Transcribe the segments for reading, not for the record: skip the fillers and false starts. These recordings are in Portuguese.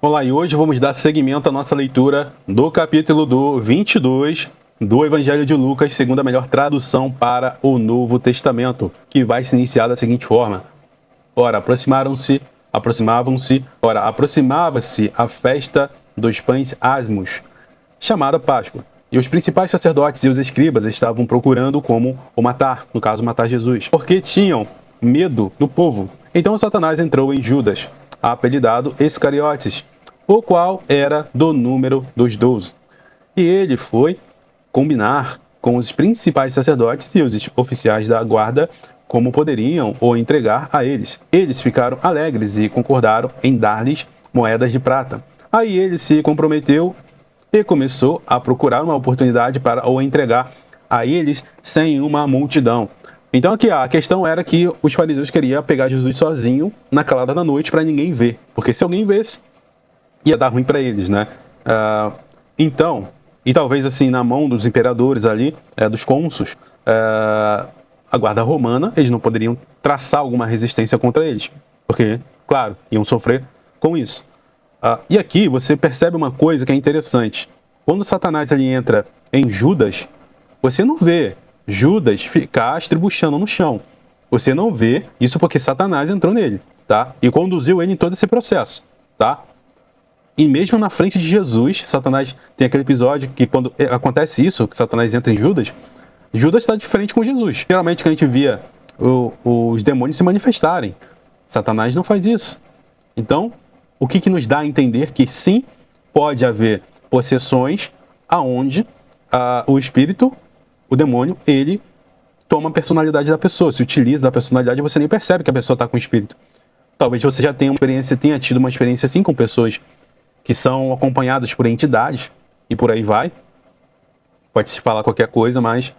Olá, e hoje vamos dar seguimento à nossa leitura do capítulo 22 do Evangelho de Lucas, segundo a melhor tradução para o Novo Testamento, que vai se iniciar da seguinte forma. Ora, aproximava-se a festa dos pães asmos, chamada Páscoa. E os principais sacerdotes e os escribas estavam procurando como o matar, no caso, matar Jesus, porque tinham medo do povo. Então Satanás entrou em Judas, apelidado Iscariotes, o qual era do número dos 12. E ele foi combinar com os principais sacerdotes e os oficiais da guarda como poderiam o entregar a eles. Eles ficaram alegres e concordaram em dar-lhes moedas de prata. Aí ele se comprometeu e começou a procurar uma oportunidade para o entregar a eles sem uma multidão. Então aqui a questão era que os fariseus queriam pegar Jesus sozinho na calada da noite para ninguém ver, porque se alguém vesse, ia dar ruim para eles, né? Então, e talvez assim, na mão dos imperadores ali, dos cônsuls, a guarda romana, eles não poderiam traçar alguma resistência contra eles, porque, claro, iam sofrer com isso. E aqui você percebe uma coisa que é interessante. Quando Satanás ele entra em Judas, você não vê Judas ficar estribuchando no chão. Você não vê isso porque Satanás entrou nele, tá? E conduziu ele em todo esse processo, tá? E mesmo na frente de Jesus, Satanás tem aquele episódio que quando acontece isso, que Satanás entra em Judas, Judas está de frente com Jesus. Geralmente que a gente via os demônios se manifestarem. Satanás não faz isso. Então, o que nos dá a entender que sim, pode haver possessões aonde o espírito, o demônio, ele toma a personalidade da pessoa, se utiliza da personalidade e você nem percebe que a pessoa está com o espírito. Talvez você já tenha tido uma experiência assim com pessoas que são acompanhadas por entidades e por aí vai. Pode-se falar qualquer coisa, mas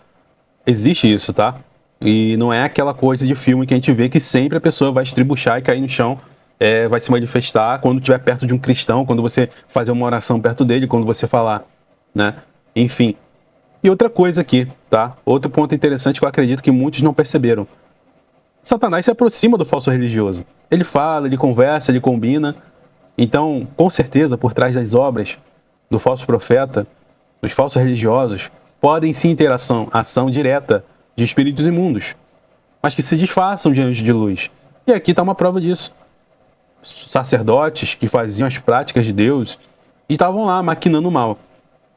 existe isso, tá? E não é aquela coisa de filme que a gente vê que sempre a pessoa vai estribuchar e cair no chão, vai se manifestar quando estiver perto de um cristão, quando você fazer uma oração perto dele, quando você falar, né? Enfim. E outra coisa aqui, tá? Outro ponto interessante que eu acredito que muitos não perceberam. Satanás se aproxima do falso religioso. Ele fala, ele conversa, ele combina. Então, com certeza, por trás das obras do falso profeta, dos falsos religiosos, podem sim ter ação direta de espíritos imundos, mas que se disfarçam de anjos de luz. E aqui está uma prova disso. Sacerdotes que faziam as práticas de Deus e estavam lá maquinando o mal,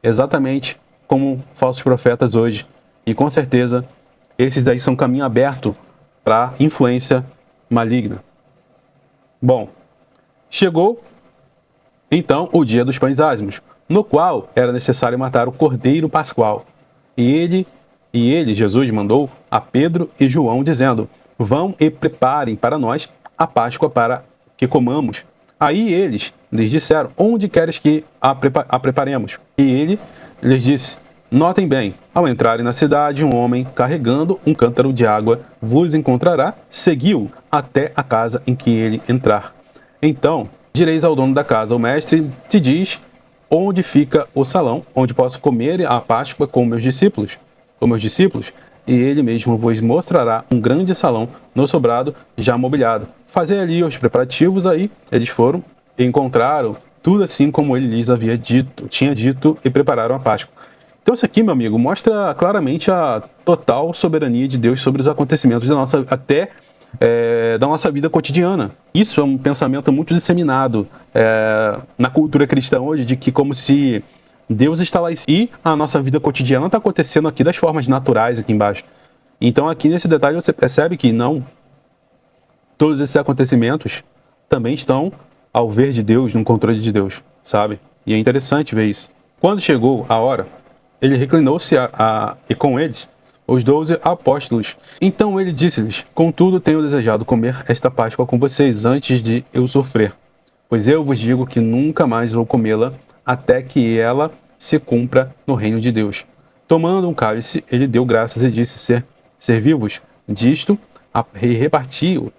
exatamente como falsos profetas hoje. E com certeza, esses daí são caminho aberto para influência maligna. Bom, chegou, então, o dia dos pães asmos, no qual era necessário matar o cordeiro pascual. E ele, Jesus, mandou a Pedro e João, dizendo: vão e preparem para nós a Páscoa para que comamos. Aí eles lhes disseram: onde queres que a preparemos? E ele lhes disse: notem bem, ao entrarem na cidade, um homem carregando um cântaro de água vos encontrará, seguiu até a casa em que ele entrar. Então direis ao dono da casa: o mestre te diz onde fica o salão, onde posso comer a Páscoa com meus discípulos, e ele mesmo vos mostrará um grande salão no sobrado já mobiliado. Fazei ali os preparativos. Aí eles foram e encontraram tudo assim como ele lhes tinha dito, e prepararam a Páscoa. Então isso aqui, meu amigo, mostra claramente a total soberania de Deus sobre os acontecimentos da nossa vida cotidiana. Isso é um pensamento muito disseminado na cultura cristã hoje, de que como se Deus está lá e a nossa vida cotidiana está acontecendo aqui das formas naturais aqui embaixo. Então aqui nesse detalhe você percebe que não, todos esses acontecimentos também estão ao ver de Deus, no controle de Deus, sabe? E é interessante ver isso. Quando chegou a hora, ele reclinou-se e com eles os 12 apóstolos. Então ele disse-lhes: contudo tenho desejado comer esta Páscoa com vocês antes de eu sofrer. Pois eu vos digo que nunca mais vou comê-la até que ela se cumpra no reino de Deus. Tomando um cálice, ele deu graças e disse: servi-vos disto e reparti-o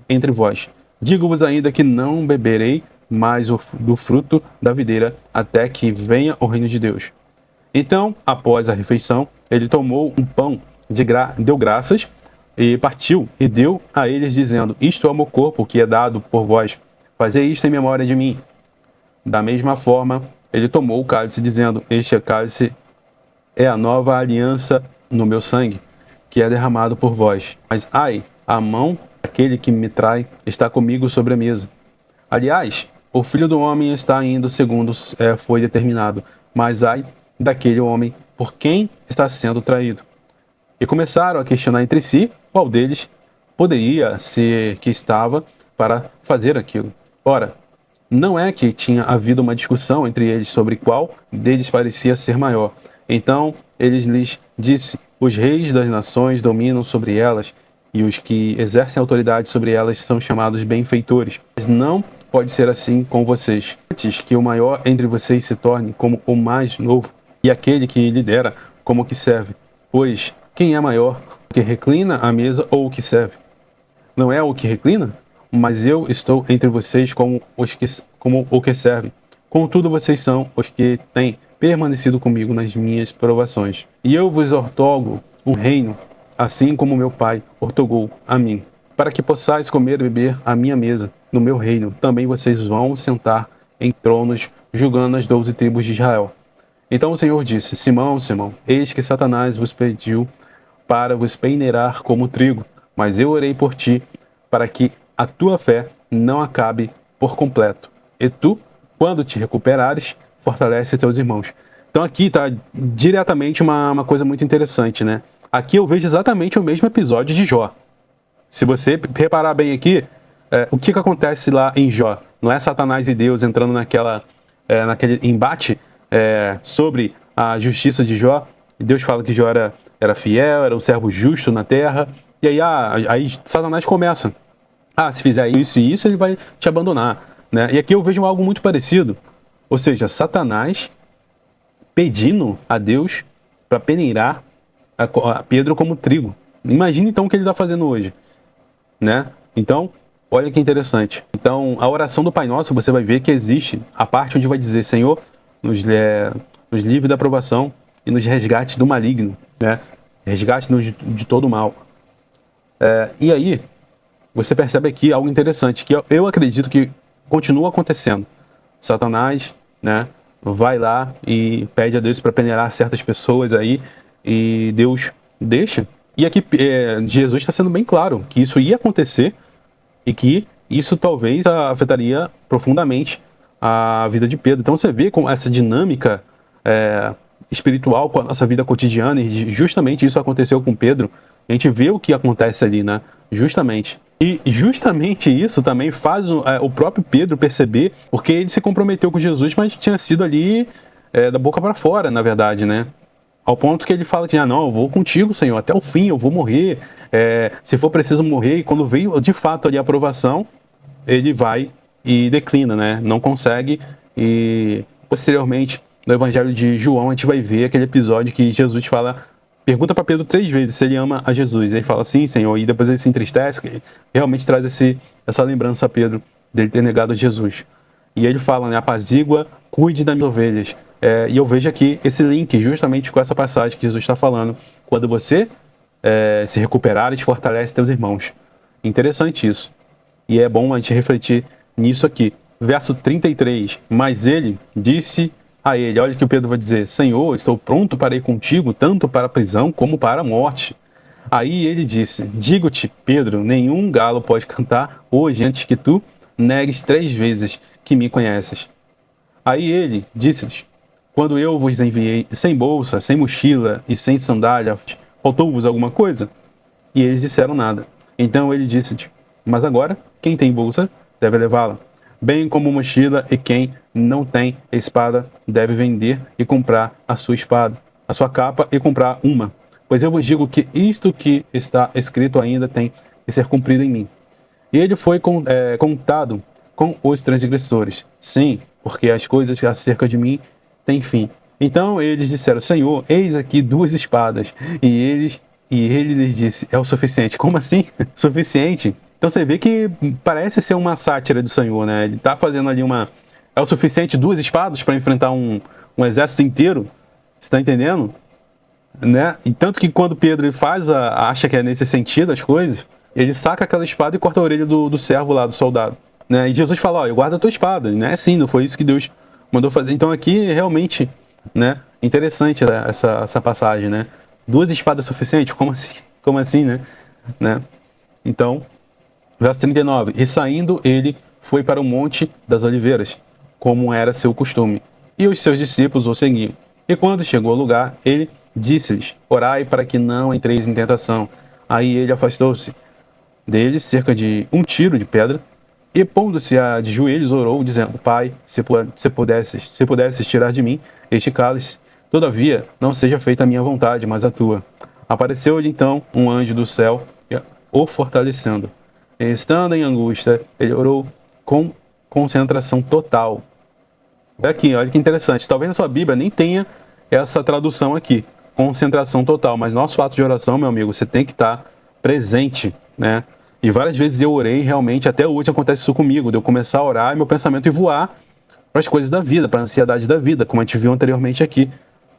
entre vós. Digo-vos ainda que não beberei mais do fruto da videira até que venha o reino de Deus. Então, após a refeição, ele tomou um pão, deu graças e partiu e deu a eles, dizendo: isto é o meu corpo que é dado por vós. Fazei isto em memória de mim. Da mesma forma, ele tomou o cálice, dizendo: este cálice é a nova aliança no meu sangue, que é derramado por vós. Mas ai, a mão daquele que me trai está comigo sobre a mesa. Aliás, o Filho do Homem está indo segundo foi determinado, mas ai daquele homem por quem está sendo traído. E começaram a questionar entre si qual deles poderia ser que estava para fazer aquilo. Ora, não é que tinha havido uma discussão entre eles sobre qual deles parecia ser maior. Então eles lhes disse: os reis das nações dominam sobre elas, e os que exercem autoridade sobre elas são chamados benfeitores. Mas não pode ser assim com vocês. Antes que o maior entre vocês se torne como o mais novo, e aquele que lidera como o que serve. Pois quem é maior, o que reclina a mesa ou o que serve? Não é o que reclina? Mas eu estou entre vocês como o que serve. Contudo, vocês são os que têm permanecido comigo nas minhas provações. E eu vos ortogo o reino, assim como meu pai ortogou a mim, para que possais comer e beber à minha mesa, no meu reino. Também vocês vão sentar em tronos, julgando as 12 tribos de Israel. Então o Senhor disse: Simão, Simão, eis que Satanás vos pediu para vos peneirar como trigo, mas eu orei por ti, para que a tua fé não acabe por completo. E tu, quando te recuperares, fortalece teus irmãos. Então aqui está diretamente uma coisa muito interessante, né? Aqui eu vejo exatamente o mesmo episódio de Jó. Se você reparar bem aqui, o que acontece lá em Jó? Não é Satanás e Deus entrando naquele embate sobre a justiça de Jó. Deus fala que Jó era fiel, era um servo justo na terra. E aí Satanás começa: se fizer isso e isso, ele vai te abandonar, né? E aqui eu vejo algo muito parecido. Ou seja, Satanás pedindo a Deus para peneirar a Pedro como trigo. Imagina então o que ele está fazendo hoje, né? Então, olha que interessante. Então, a oração do Pai Nosso, você vai ver que existe a parte onde vai dizer: Senhor, nos livre da provação e nos resgate do maligno, né? Resgate-nos de todo o mal. E aí, você percebe aqui algo interessante, que eu acredito que continua acontecendo. Satanás, né, vai lá e pede a Deus para peneirar certas pessoas aí, e Deus deixa. E aqui Jesus está sendo bem claro que isso ia acontecer e que isso talvez afetaria profundamente a vida de Pedro. Então você vê com essa dinâmica espiritual com a nossa vida cotidiana, e justamente isso aconteceu com Pedro. A gente vê o que acontece ali, né? Justamente. E justamente isso também faz o próprio Pedro perceber, porque ele se comprometeu com Jesus, mas tinha sido ali da boca para fora, na verdade, né? Ao ponto que ele fala que, não, eu vou contigo, Senhor, até o fim, eu vou morrer, se for preciso morrer. E quando veio de fato ali a aprovação, ele vai e declina, né? Não consegue. E posteriormente, no Evangelho de João, a gente vai ver aquele episódio que Jesus pergunta para Pedro 3 vezes se ele ama a Jesus. Ele fala: sim, Senhor, e depois ele se entristece, realmente traz essa lembrança a Pedro dele ter negado a Jesus. E ele fala, né: apazigua, cuide das minhas ovelhas. E eu vejo aqui esse link justamente com essa passagem que Jesus está falando: quando você se recuperar, te fortalece teus irmãos. Interessante isso. E é bom a gente refletir nisso aqui. Verso 33, mas ele disse a ele, olha o que o Pedro vai dizer: Senhor, estou pronto para ir contigo, tanto para a prisão como para a morte. Aí ele disse: digo-te, Pedro, nenhum galo pode cantar hoje antes que tu negues 3 vezes que me conheces. Aí ele disse-lhes: quando eu vos enviei sem bolsa, sem mochila e sem sandália, faltou-vos alguma coisa? E eles disseram: nada. Então ele disse-lhes: mas agora, quem tem bolsa deve levá-la, bem como mochila, e quem não tem espada deve vender e comprar a sua espada, a sua capa e comprar uma. Pois eu vos digo que isto que está escrito ainda tem que ser cumprido em mim. E ele foi contado com os transgressores. Sim, porque as coisas acerca de mim têm fim. Então eles disseram: Senhor, eis aqui 2 espadas. E ele lhes disse: é o suficiente. Como assim? Suficiente? Então você vê que parece ser uma sátira do Senhor, né? Ele está fazendo ali é o suficiente 2 espadas para enfrentar um exército inteiro? Você está entendendo? Né? E tanto que quando Pedro acha que é nesse sentido as coisas, ele saca aquela espada e corta a orelha do servo lá, do soldado. né? E Jesus fala, ó, guarda a tua espada, não é assim, não foi isso que Deus mandou fazer. Então aqui realmente, né, interessante essa passagem, né? 2 espadas suficientes? Como assim? Como assim, né? Então, verso 39, e saindo ele foi para o Monte das Oliveiras, como era seu costume, e os seus discípulos o seguiam. E quando chegou ao lugar, ele disse-lhes, orai para que não entreis em tentação. Aí ele afastou-se deles cerca de um tiro de pedra, e pondo-se de joelhos, orou, dizendo, Pai, se pudesses tirar de mim este cálice, todavia não seja feita a minha vontade, mas a tua. Apareceu-lhe então um anjo do céu, o fortalecendo. E, estando em angústia, ele orou com concentração total. Aqui, olha que interessante. Talvez na sua Bíblia nem tenha essa tradução aqui, concentração total, mas nosso ato de oração, meu amigo, você tem que estar presente, né? E várias vezes eu orei, realmente, até hoje acontece isso comigo, de eu começar a orar e meu pensamento ir voar para as coisas da vida, para a ansiedade da vida, como a gente viu anteriormente aqui,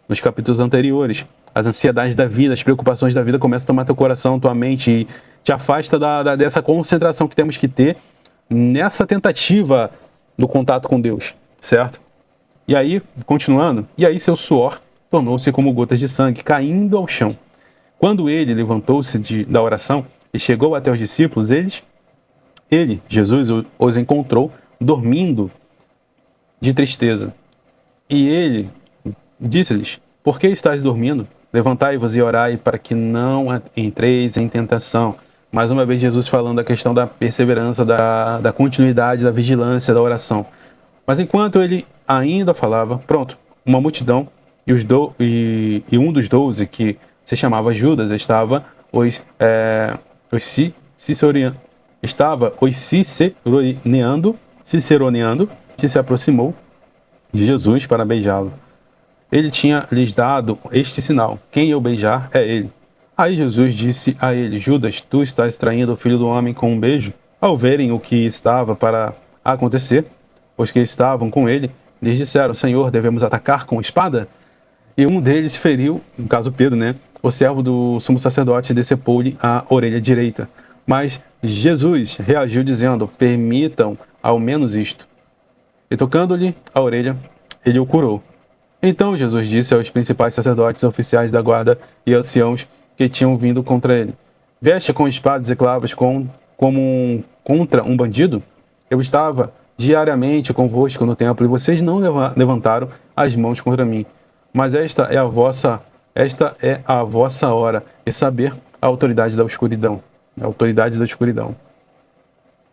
nos capítulos anteriores. As ansiedades da vida, as preocupações da vida começam a tomar teu coração, tua mente e te afasta dessa concentração que temos que ter nessa tentativa do contato com Deus, certo? E aí, continuando, e aí seu suor tornou-se como gotas de sangue caindo ao chão. Quando ele levantou-se da oração e chegou até os discípulos, Jesus, os encontrou dormindo de tristeza. E ele disse-lhes, por que estáis dormindo? Levantai-vos e orai para que não entreis em tentação. Mais uma vez Jesus falando da questão da perseverança, da continuidade, da vigilância, da oração. Mas enquanto ele ainda falava, pronto, uma multidão e um dos 12, que se chamava Judas, estava ciceroneando, que se aproximou de Jesus para beijá-lo. Ele tinha lhes dado este sinal, quem eu beijar é ele. Aí Jesus disse a ele, Judas, tu estás traindo o Filho do Homem com um beijo? Ao verem o que estava para acontecer, os que estavam com ele, lhes disseram, Senhor, devemos atacar com espada? E um deles feriu, no caso Pedro, né? O servo do sumo sacerdote decepou-lhe a orelha direita. Mas Jesus reagiu dizendo, permitam ao menos isto. E tocando-lhe a orelha, ele o curou. Então Jesus disse aos principais sacerdotes, oficiais da guarda e anciãos que tinham vindo contra ele, veste com espadas e clavos contra um bandido? Eu estava diariamente convosco no templo e vocês não levantaram as mãos contra mim. Mas esta é a vossa hora e saber a autoridade da escuridão. A autoridade da escuridão.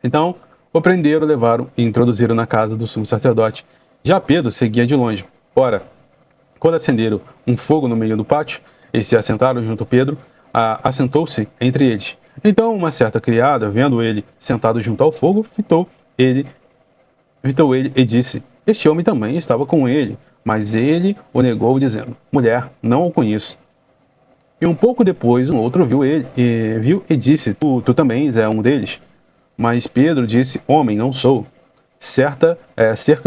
Então, o prenderam, levaram e introduziram na casa do sumo sacerdote. Já Pedro seguia de longe. Ora, quando acenderam um fogo no meio do pátio, e se assentaram junto a Pedro, assentou-se entre eles. Então uma certa criada, vendo ele sentado junto ao fogo, fitou ele e disse, este homem também estava com ele. Mas ele o negou, dizendo, mulher, não o conheço. E um pouco depois, um outro viu e disse, tu também és um deles. Mas Pedro disse, homem, não sou. Cerca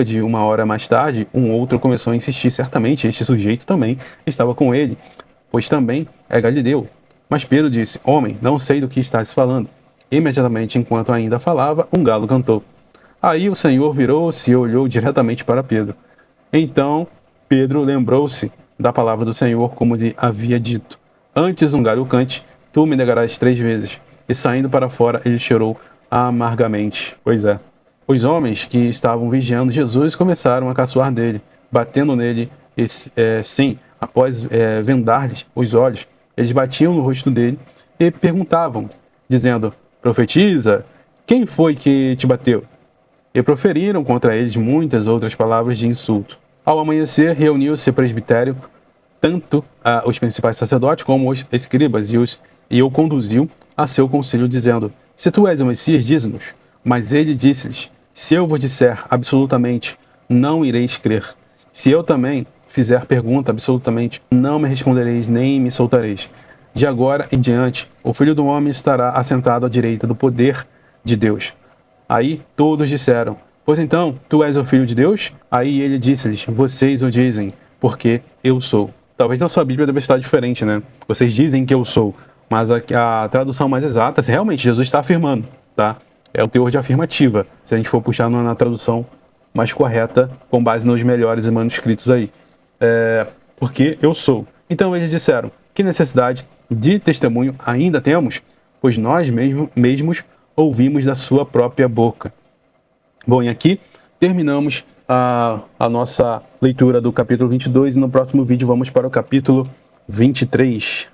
de uma hora mais tarde, um outro começou a insistir, certamente este sujeito também estava com ele, pois também é galileu. Mas Pedro disse, homem, não sei do que estás falando. Imediatamente, enquanto ainda falava, um galo cantou. Aí o Senhor virou-se e olhou diretamente para Pedro. Então Pedro lembrou-se da palavra do Senhor, como lhe havia dito. Antes um galho cante, tu me negarás 3 vezes. E saindo para fora, ele chorou amargamente. Pois é. Os homens que estavam vigiando Jesus começaram a caçoar dele, batendo nele, após vendar-lhes os olhos, eles batiam no rosto dele e perguntavam, dizendo, profetiza, quem foi que te bateu? E proferiram contra eles muitas outras palavras de insulto. Ao amanhecer, reuniu-se o presbitério, tanto os principais sacerdotes como os escribas, e o conduziu a seu conselho, dizendo, se tu és o Messias, dize-nos. Mas ele disse-lhes, se eu vos disser absolutamente, não ireis crer. Se eu também fizer pergunta absolutamente, não me respondereis nem me soltareis. De agora em diante, o Filho do Homem estará assentado à direita do poder de Deus. Aí todos disseram, pois então, tu és o Filho de Deus? Aí ele disse-lhes, vocês o dizem, porque eu sou. Talvez na sua Bíblia deve estar diferente, né? Vocês dizem que eu sou, mas a tradução mais exata, realmente, Jesus está afirmando, tá? é o teor de afirmativa, se a gente for puxar na tradução mais correta, com base nos melhores manuscritos aí. Porque eu sou. Então eles disseram: que necessidade de testemunho ainda temos? Pois nós mesmos ouvimos da sua própria boca. Bom, e aqui terminamos a nossa leitura do capítulo 22 e no próximo vídeo vamos para o capítulo 23.